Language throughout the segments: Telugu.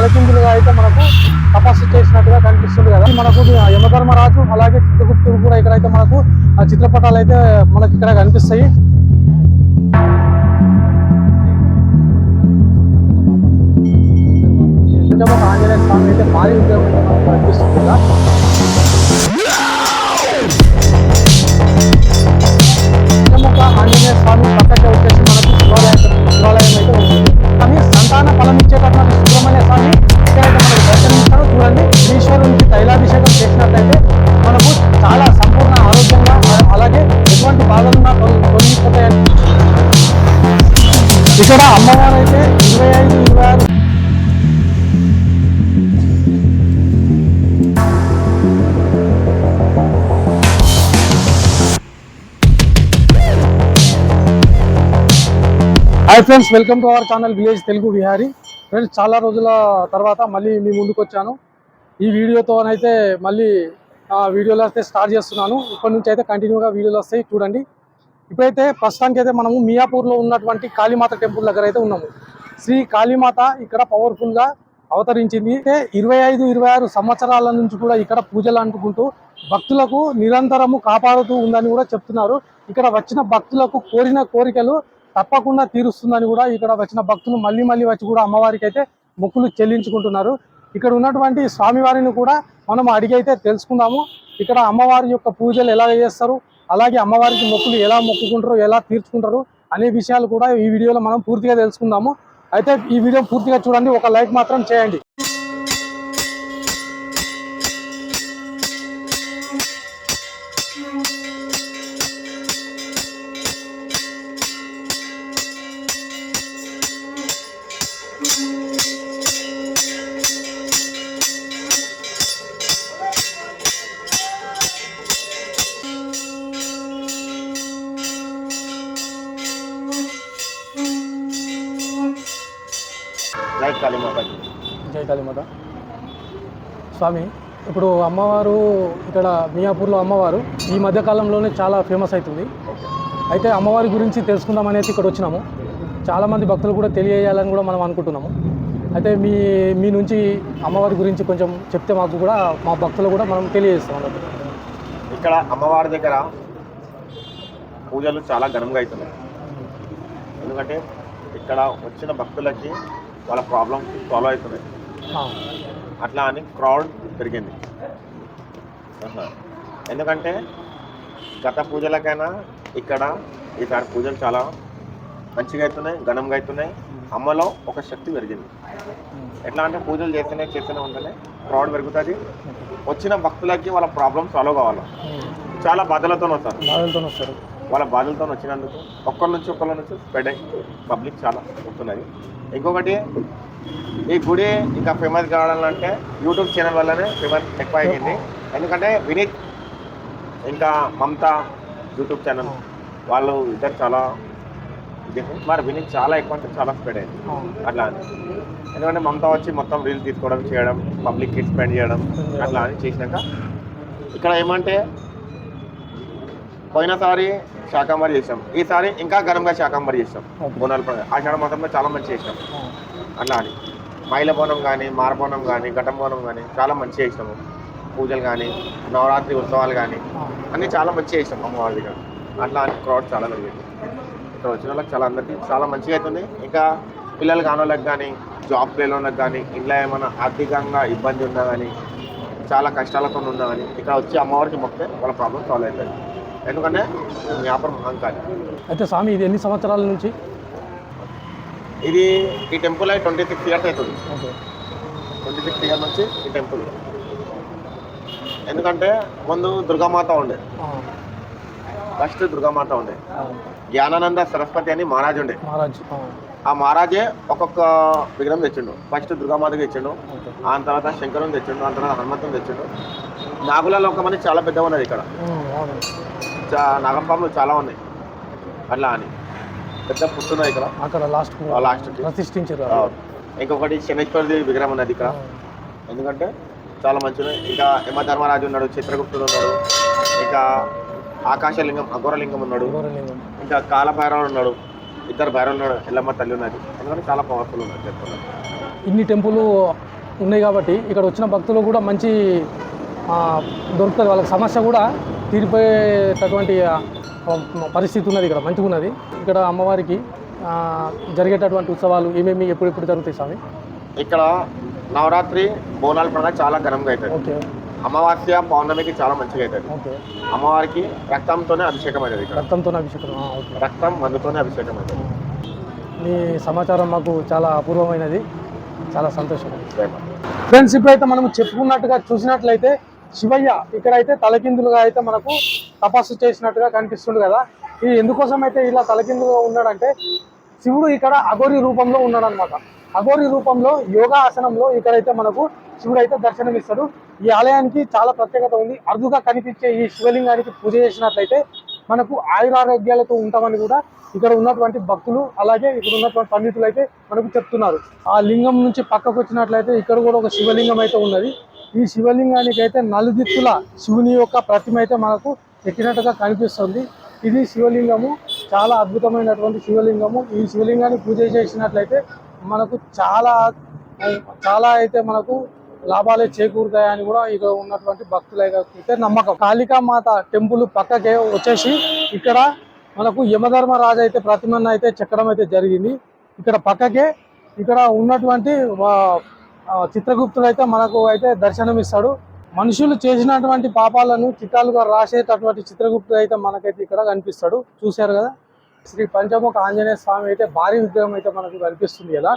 తలకిందులుగా అయితే మనకు తపస్సు చేసినట్టుగా కనిపిస్తుంది కదా. మనకు యమధర్మరాజు అలాగే చిత్రగుప్తుడు కూడా ఇక్కడైతే మనకు ఆ చిత్రపటాలు అయితే మనకి ఇక్కడ కనిపిస్తాయి. ఆంజనేయ స్వామి అయితే భారీ విగ్రహం అయితే మనకు కనిపిస్తుంది కదా. ఆంజనేయ స్వామి పక్కకే వచ్చేసి మనకు శివాలయం అయితే ఉంటుంది. కానీ సంతాన ఫలం ఇచ్చేటటువంటి సుబ్రహ్మణ్య స్వామి ఇక్కడైతే మనకు దర్శనమిస్తారు. చూడండి, ఈశ్వరునికి తైలాభిషేకం చేసినట్లయితే మనకు చాలా సంపూర్ణ ఆరోగ్యంగా అలాగే ఎటువంటి బాధలున్నా తొలగిపోతాయని. ఇక్కడ అమ్మవారు అయితే 25, 26 hi friends, welcome to our channel village Telugu Vihari. Friends, చాలా రోజుల తర్వాత మళ్ళీ మీ ముందుకు వచ్చాను. ఈ వీడియోతోనైతే మళ్ళీ వీడియోలు అయితే స్టార్ట్ చేస్తున్నాను. ఇప్పటి నుంచి అయితే కంటిన్యూగా వీడియోలు వస్తాయి, చూడండి. ఇప్పుడైతే ప్రస్తుతానికి అయితే మనము మియాపూర్లో ఉన్నటువంటి కాళీమాత టెంపుల్ దగ్గర అయితే ఉన్నాము. శ్రీ కాళీమాత ఇక్కడ పవర్ఫుల్గా అవతరించింది. 25, 26 సంవత్సరాల నుంచి కూడా ఇక్కడ పూజలు అందుకుంటూ భక్తులకు నిరంతరము కాపాడుతూ ఉందని కూడా చెప్తున్నారు. ఇక్కడ వచ్చిన భక్తులకు కోరిన కోరికలు తప్పకుండా తీరుస్తుందని కూడా ఇక్కడ వచ్చిన భక్తులు మళ్ళీ మళ్ళీ వచ్చి కూడా అమ్మవారికి అయితే మొక్కులు చెల్లించుకుంటున్నారు. ఇక్కడ ఉన్నటువంటి స్వామివారిని కూడా మనం అడిగి అయితే తెలుసుకుందాము. ఇక్కడ అమ్మవారి యొక్క పూజలు ఎలా చేస్తారు, అలాగే అమ్మవారికి మొక్కులు ఎలా మొక్కుకుంటారు, ఎలా తీర్చుకుంటారు అనే విషయాలు కూడా ఈ వీడియోలో మనం పూర్తిగా తెలుసుకుందాము. అయితే ఈ వీడియో పూర్తిగా చూడండి, ఒక లైక్ మాత్రం చేయండి. జై కాళీమాత. స్వామి, ఇప్పుడు అమ్మవారు ఇక్కడ మియాపూర్లో అమ్మవారు ఈ మధ్యకాలంలోనే చాలా ఫేమస్ అవుతుంది. అయితే అమ్మవారి గురించి తెలుసుకుందాం అనేది ఇక్కడ వచ్చినాము. చాలామంది భక్తులు కూడా తెలియజేయాలని కూడా మనం అనుకుంటున్నాము. అయితే మీ నుంచి అమ్మవారి గురించి కొంచెం చెప్తే మాకు కూడా మా భక్తులు కూడా మనం తెలియజేస్తాం అన్నట్టు. ఇక్కడ అమ్మవారి దగ్గర పూజలు చాలా ఘనంగా అవుతున్నాయి. ఎందుకంటే ఇక్కడ వచ్చిన భక్తులకి వాళ్ళ ప్రాబ్లమ్స్ సాల్వ్ అవుతున్నాయి. అట్లా అని క్రౌడ్ పెరిగింది. ఎందుకంటే గత పూజలకైనా ఇక్కడ ఈసారి పూజలు చాలా మంచిగా అవుతున్నాయి, ఘనంగా అవుతున్నాయి. అమ్మలో ఒక శక్తి పెరిగింది. ఎట్లా అంటే పూజలు చేస్తూనే ఉంటేనే క్రౌడ్ పెరుగుతుంది. వచ్చిన భక్తులకి వాళ్ళ ప్రాబ్లమ్ సాల్వ్ కావాలి. చాలా బాధలతో వస్తారు. వాళ్ళ బాధలతో వచ్చినందుకు ఒక్కరి నుంచి స్ప్రెడ్ అయ్యి పబ్లిక్ చాలా వస్తున్నది. ఇంకొకటి, ఈ గుడి ఇంకా ఫేమస్ కావాలంటే యూట్యూబ్ ఛానల్ వల్లనే ఫేమస్ ఎక్కువ అయ్యింది. ఎందుకంటే వినీత్ ఇంకా మమతా యూట్యూబ్ ఛానల్ వాళ్ళు ఇద్దరు చాలా మరి వినీత్ చాలా ఎక్కువ అంటే చాలా స్ప్రెడ్ అయింది అట్లా అని. ఎందుకంటే మమతా వచ్చి మొత్తం రీల్స్ తీసుకోవడం చేయడం, పబ్లిక్కి స్పెండ్ చేయడం అట్లా అని చేసినాక ఇక్కడ ఏమంటే పోయినసారి శాకాంబరి చేసాం, ఈసారి ఇంకా ఘనంగా శాకాంబరి చేసాం. బోనాల పండుగ ఆషాఢ మాసంలో చాలా మంచి చేసినాం. అట్లా అని మైల బోనం కానీ, మారబోనం కానీ, ఘటం బోనం కానీ చాలా మంచిగా చేసినాము. పూజలు కానీ, నవరాత్రి ఉత్సవాలు కానీ అన్నీ చాలా మంచిగా చేసినాం అమ్మవారి దగ్గర. అట్లా అని క్రౌడ్ చాలా పెరిగింది. ఇక్కడ వచ్చిన వాళ్ళకి చాలా అందరికీ చాలా మంచిగా అవుతుంది. ఇంకా పిల్లలు కాని వాళ్ళకి కానీ, జాబ్ లేని వాళ్ళకి కానీ, ఇంట్లో ఏమైనా ఆర్థికంగా ఇబ్బంది ఉన్నా కానీ, చాలా కష్టాలతో ఉన్నా కానీ ఇక్కడ వచ్చి అమ్మవారికి మొక్కితే వాళ్ళ ప్రాబ్లమ్ సాల్వ్ అవుతుంది. ఎందుకంటే వ్యాపారం మహంకాళి. అయితే స్వామి, ఇది ఎన్ని సంవత్సరాల నుంచి? ఇది ఈ టెంపుల్ అయి 26 years అవుతుంది. 26 years నుంచి ఈ టెంపుల్. ఎందుకంటే ముందు దుర్గామాత ఉండే, ఫస్ట్ దుర్గామాత ఉండే, జ్ఞానానంద సరస్వతి అని మహారాజు ఉండే. ఆ మహారాజే ఒక్కొక్క విగ్రహం తెచ్చిండు. ఫస్ట్ దుర్గామాతకి తెచ్చిండు, ఆ తర్వాత శంకరుని తెచ్చిండు, ఆ తర్వాత హనుమంతుని తెచ్చిండు. నాగులలో ఒక మంది చాలా పెద్దగా ఉన్నది. ఇక్కడ నాగపాములు చాలా ఉన్నాయి. అట్లా అని పెద్ద పుట్టున్నాయి ఇక్కడ. అక్కడ లాస్ట్ ప్రతిష్ఠించారు. ఇంకొకటి శనేశ్వరి విగ్రహం ఉన్నది ఇక్కడ. ఎందుకంటే చాలా మంచిది. ఇంకా యమధర్మరాజు ఉన్నాడు, చిత్రగుప్తుడు ఉన్నాడు, ఇంకా ఆకాశలింగం, అఘోరలింగం ఉన్నాడు, ఇంకా కాలభైరవుడు ఉన్నాడు, ఇద్దరు భైరవులు ఉన్నాడు, ఎల్లమ్మ తల్లి ఉన్నది. ఎందుకంటే చాలా పవర్ఫుల్ ఉన్నది చెప్తున్నారు. ఇన్ని టెంపుల్ ఉన్నాయి కాబట్టి ఇక్కడ వచ్చిన భక్తులు కూడా మంచి దొరుకుతుంది, వాళ్ళకి సమస్య కూడా తీరిపోయేటటువంటి పరిస్థితి ఉన్నది, ఇక్కడ మంచిగా ఉన్నది. ఇక్కడ అమ్మవారికి జరిగేటటువంటి ఉత్సవాలు ఏమేమి ఎప్పుడెప్పుడు జరుగుతాయి స్వామి? ఇక్కడ నవరాత్రి బోనాల పండుగ చాలా ఘనంగా అవుతుంది. ఓకే. అమావాస్య పౌర్ణమికి చాలా మంచిగా అవుతుంది. ఓకే. అమ్మవారికి రక్తంతోనే అభిషేకం అవుతుంది. ఇక్కడ రక్తంతోనే అభిషేకం. రక్తం మందుతోనే అభిషేకం అవుతుంది. మీ సమాచారం మాకు చాలా అపూర్వమైనది, చాలా సంతోషం. ఫ్రెండ్స్, ఇప్పుడైతే మనం చెప్పుకున్నట్టుగా చూసినట్లయితే శివయ్య ఇక్కడైతే తలకిందులుగా అయితే మనకు తపస్సు చేసినట్టుగా కనిపిస్తుంది కదా. ఇది ఎందుకోసం అయితే ఇలా తలకిందులుగా ఉన్నాడంటే శివుడు ఇక్కడ అఘోరి రూపంలో ఉన్నాడు అనమాట. అఘోరి రూపంలో యోగా ఆసనంలో ఇక్కడైతే మనకు శివుడు అయితే దర్శనమిస్తాడు. ఈ ఆలయానికి చాలా ప్రత్యేకత ఉంది. అరుదుగా కనిపించే ఈ శివలింగానికి పూజ చేసినట్లయితే మనకు ఆయురారోగ్యాలతో ఉంటామని కూడా ఇక్కడ ఉన్నటువంటి భక్తులు అలాగే ఇక్కడ ఉన్నటువంటి పండితులు అయితే మనకు చెప్తున్నారు. ఆ లింగం నుంచి పక్కకు వచ్చినట్లయితే ఇక్కడ కూడా ఒక శివలింగం అయితే ఉన్నది. ఈ శివలింగానికి అయితే నలుదిక్కుల శివుని యొక్క ప్రతిమ అయితే మనకు ఎక్కినట్టుగా కనిపిస్తుంది. ఇది శివలింగము, చాలా అద్భుతమైనటువంటి శివలింగము. ఈ శివలింగాన్ని పూజ చేసినట్లయితే మనకు చాలా అయితే మనకు లాభాలే చేకూరుతాయని కూడా ఇక్కడ ఉన్నటువంటి భక్తులైతే నమ్మకం. కాళికామాత టెంపుల్ పక్కకే వచ్చేసి ఇక్కడ మనకు యమధర్మరాజు అయితే ప్రతిమను అయితే చెక్కడం అయితే జరిగింది. ఇక్కడ పక్కకే ఇక్కడ ఉన్నటువంటి చిత్రగుప్తుడు అయితే మనకు అయితే దర్శనమిస్తాడు. మనుషులు చేసినటువంటి పాపాలను చిత్రాలుగా రాసేటటువంటి చిత్రగుప్తుడు అయితే మనకైతే ఇక్కడ కనిపిస్తాడు. చూశారు కదా, శ్రీ పంచముఖ ఆంజనేయ స్వామి అయితే భారీ విగ్రహం అయితే మనకు కనిపిస్తుంది కదా.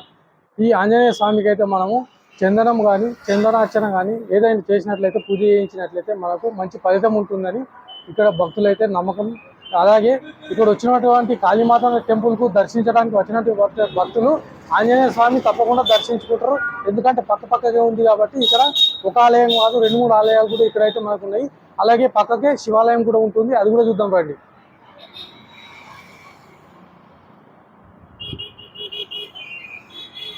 ఈ ఆంజనేయ స్వామికి అయితే మనము చందనం కానీ చందనార్చన కానీ ఏదైనా చేసినట్లయితే పూజ చేయించినట్లయితే మనకు మంచి ఫలితం ఉంటుందని ఇక్కడ భక్తులైతే నమ్మకం. అలాగే ఇక్కడ వచ్చినటువంటి కాళీమాత టెంపుల్కు దర్శించడానికి వచ్చినటువంటి భక్తులు ఆంజనేయ స్వామి తప్పకుండా దర్శించుకుంటారు. ఎందుకంటే పక్కకే ఉంది కాబట్టి ఇక్కడ ఒక ఆలయం కాదు 2-3 ఆలయాలు కూడా ఇక్కడైతే మనకు ఉన్నాయి. అలాగే పక్కకే శివాలయం కూడా ఉంటుంది, అది కూడా చూద్దాం రండి.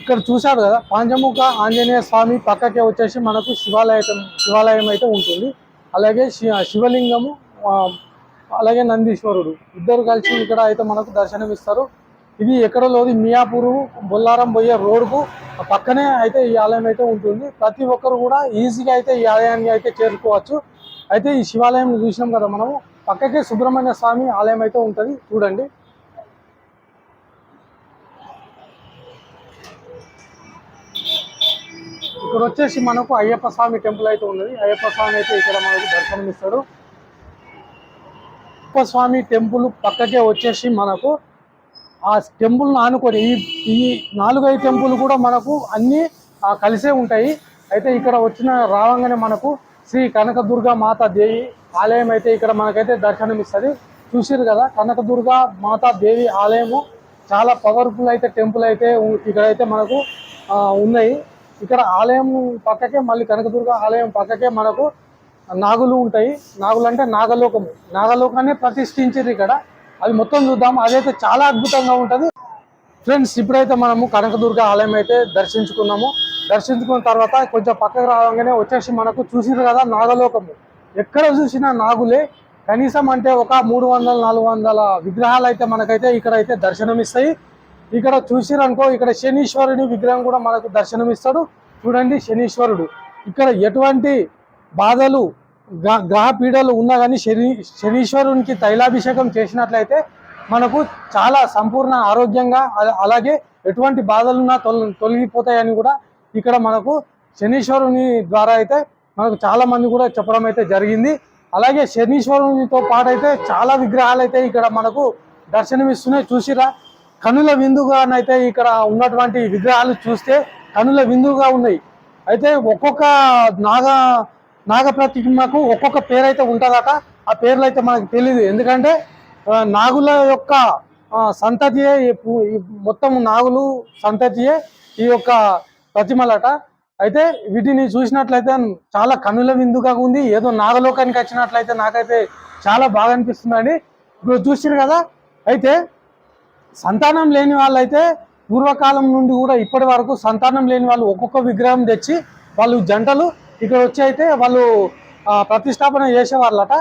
ఇక్కడ చూశారు కదా, పంచముఖ ఆంజనేయ స్వామి పక్కకే వచ్చేసి మనకు శివాలయం అయితే ఉంటుంది. అలాగే శివలింగము అలాగే నందీశ్వరుడు ఇద్దరు కలిసి ఇక్కడ అయితే మనకు దర్శనం ఇస్తారు. ఇది ఎక్కడలోది మియాపూరు బొల్లారం పోయే రోడ్కు పక్కనే అయితే ఈ ఆలయం అయితే ఉంటుంది. ప్రతి ఒక్కరు కూడా ఈజీగా అయితే ఈ ఆలయాన్ని అయితే చేరుకోవచ్చు. అయితే ఈ శివాలయం చూసినాం కదా మనము, పక్కకే సుబ్రహ్మణ్య స్వామి ఆలయం అయితే ఉంటుంది, చూడండి. ఇక్కడ వచ్చేసి మనకు అయ్యప్ప స్వామి టెంపుల్ అయితే ఉన్నది. అయ్యప్ప స్వామి అయితే ఇక్కడ మనకు దర్శనం ఇస్తాడు. అయ్యప్ప స్వామి టెంపుల్ పక్కకే వచ్చేసి మనకు ఆ టెంపుల్ను ఆనుకొని ఈ 4-5 టెంపుల్ కూడా మనకు అన్నీ కలిసే ఉంటాయి. అయితే ఇక్కడ రావంగానే మనకు శ్రీ కనకదుర్గ మాతా దేవి ఆలయం అయితే ఇక్కడ మనకైతే దర్శనం ఇస్తుంది. చూసిరు కదా, కనకదుర్గ మాతా దేవి ఆలయము చాలా పవర్ఫుల్ అయితే టెంపుల్ అయితే ఇక్కడైతే మనకు ఉన్నాయి. ఇక్కడ ఆలయం పక్కకే మళ్ళీ కనకదుర్గ ఆలయం పక్కకే మనకు నాగులు ఉంటాయి. నాగులు అంటే నాగలోకాన్ని ప్రతిష్ఠించారు ఇక్కడ. అది మొత్తం చూద్దాం, అదైతే చాలా అద్భుతంగా ఉంటుంది. ఫ్రెండ్స్, ఇప్పుడైతే మనము కనకదుర్గ ఆలయం అయితే దర్శించుకున్నాము. దర్శించుకున్న తర్వాత కొంచెం పక్కకు రాగానే వచ్చేసి మనకు చూసిరు కదా నాగలోకము. ఎక్కడ చూసినా నాగులే. కనీసం అంటే ఒక 300-400 విగ్రహాలు అయితే మనకైతే ఇక్కడైతే దర్శనమిస్తాయి. ఇక్కడ చూసిరనుకో, ఇక్కడ శనీశ్వరుని విగ్రహం కూడా మనకు దర్శనమిస్తాడు. చూడండి, శనీశ్వరుడు. ఇక్కడ ఎటువంటి బాధలు గ్రహ పీడలు ఉన్నా కానీ శనీశ్వరునికి తైలాభిషేకం చేసినట్లయితే మనకు చాలా సంపూర్ణ ఆరోగ్యంగా అలాగే ఎటువంటి బాధలున్నా తొలగిపోతాయని కూడా ఇక్కడ మనకు శనీశ్వరుని ద్వారా అయితే మనకు చాలా మంది కూడా చెప్పడం అయితే జరిగింది. అలాగే శనీశ్వరునితో పాటు అయితే చాలా విగ్రహాలు అయితే ఇక్కడ మనకు దర్శనమిస్తున్నాయి. చూసిరా, కనుల విందుగానైతే ఇక్కడ ఉన్నటువంటి విగ్రహాలు చూస్తే కనుల విందుగా ఉన్నాయి. అయితే ఒక్కొక్క నాగ ప్రతిమకు ఒక్కొక్క పేరు అయితే ఉంటుందట. ఆ పేర్లు అయితే మనకు తెలియదు, ఎందుకంటే నాగుల యొక్క సంతతియే మొత్తం నాగులు సంతతియే ఈ యొక్క ప్రతిమలట. అయితే వీటిని చూసినట్లయితే చాలా కనుల విందుగా ఉంది. ఏదో నాగలోకానికి వచ్చినట్లయితే నాకైతే చాలా బాగా అనిపిస్తుందండి. ఇప్పుడు చూసిరు కదా, అయితే సంతానం లేని వాళ్ళైతే పూర్వకాలం నుండి కూడా ఇప్పటి వరకు సంతానం లేని వాళ్ళు ఒక్కొక్క విగ్రహం తెచ్చి వాళ్ళు జంటలు ఇక్కడ వచ్చి అయితే వాళ్ళు ప్రతిష్టాపన చేసేవాళ్ళట.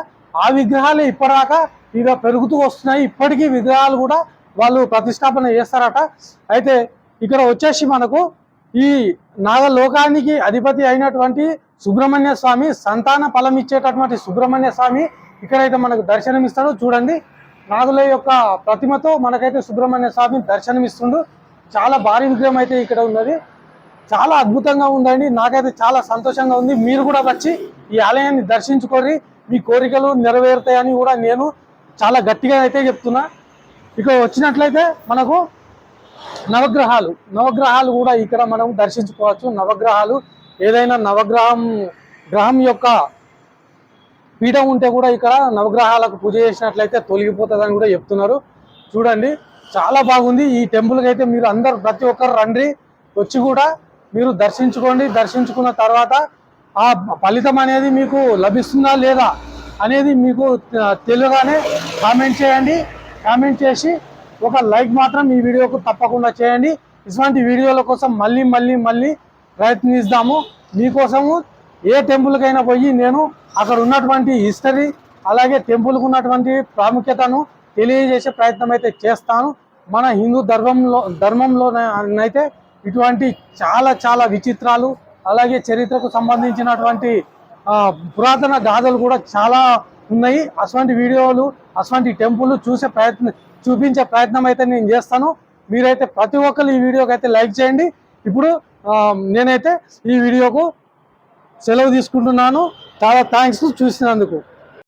ఆ విగ్రహాలు ఇప్పటిదాకా ఇక పెరుగుతూ వస్తున్నాయి. ఇప్పటికీ విగ్రహాలు కూడా వాళ్ళు ప్రతిష్టాపన చేస్తారట. అయితే ఇక్కడ వచ్చేసి మనకు ఈ నాగలోకానికి అధిపతి అయినటువంటి సుబ్రహ్మణ్య స్వామి, సంతాన ఫలం ఇచ్చేటటువంటి సుబ్రహ్మణ్య స్వామి ఇక్కడైతే మనకు దర్శనమిస్తాడు. చూడండి, నాగుల యొక్క ప్రతిమతో మనకైతే సుబ్రహ్మణ్య స్వామి దర్శనమిస్తుండు. చాలా భారీ విగ్రహం అయితే ఇక్కడ ఉన్నది. చాలా అద్భుతంగా ఉందండి. నాకైతే చాలా సంతోషంగా ఉంది. మీరు కూడా వచ్చి ఈ ఆలయాన్ని దర్శించుకొని మీ కోరికలు నెరవేరుతాయని కూడా నేను చాలా గట్టిగా అయితే చెప్తున్నా. ఇక వచ్చినట్లయితే మనకు నవగ్రహాలు కూడా ఇక్కడ మనం దర్శించుకోవచ్చు. నవగ్రహాలు ఏదైనా గ్రహం యొక్క పీఠం ఉంటే కూడా ఇక్కడ నవగ్రహాలకు పూజ చేసినట్లయితే తొలగిపోతుందని కూడా చెప్తున్నారు. చూడండి, చాలా బాగుంది. ఈ టెంపుల్కి అయితే మీరు అందరు ప్రతి ఒక్కరు రండి, వచ్చి కూడా మీరు దర్శించుకోండి. దర్శించుకున్న తర్వాత ఆ ఫలితం అనేది మీకు లభిస్తుందా లేదా అనేది మీకు తెలియగానే కామెంట్ చేయండి. కామెంట్ చేసి ఒక లైక్ మాత్రం ఈ వీడియోకు తప్పకుండా చేయండి. ఇటువంటి వీడియోల కోసం మళ్ళీ ప్రయత్నిస్తాము. మీకోసము ఏ టెంపుల్కైనా పోయి నేను అక్కడ ఉన్నటువంటి హిస్టరీ అలాగే టెంపుల్కు ఉన్నటువంటి ప్రాముఖ్యతను తెలియజేసే ప్రయత్నం అయితే చేస్తాను. మన హిందూ ధర్మంలోనైతే ఇటువంటి చాలా విచిత్రాలు అలాగే చరిత్రకు సంబంధించినటువంటి పురాతన గాథలు కూడా చాలా ఉన్నాయి. అటువంటి వీడియోలు అటువంటి టెంపుల్ చూపించే ప్రయత్నం అయితే నేను చేస్తాను. మీరైతే ప్రతి ఒక్కరు ఈ వీడియోకి అయితే లైక్ చేయండి. ఇప్పుడు నేనైతే ఈ వీడియోకు సెలవు తీసుకుంటున్నాను. చాలా థ్యాంక్స్ చూసినందుకు.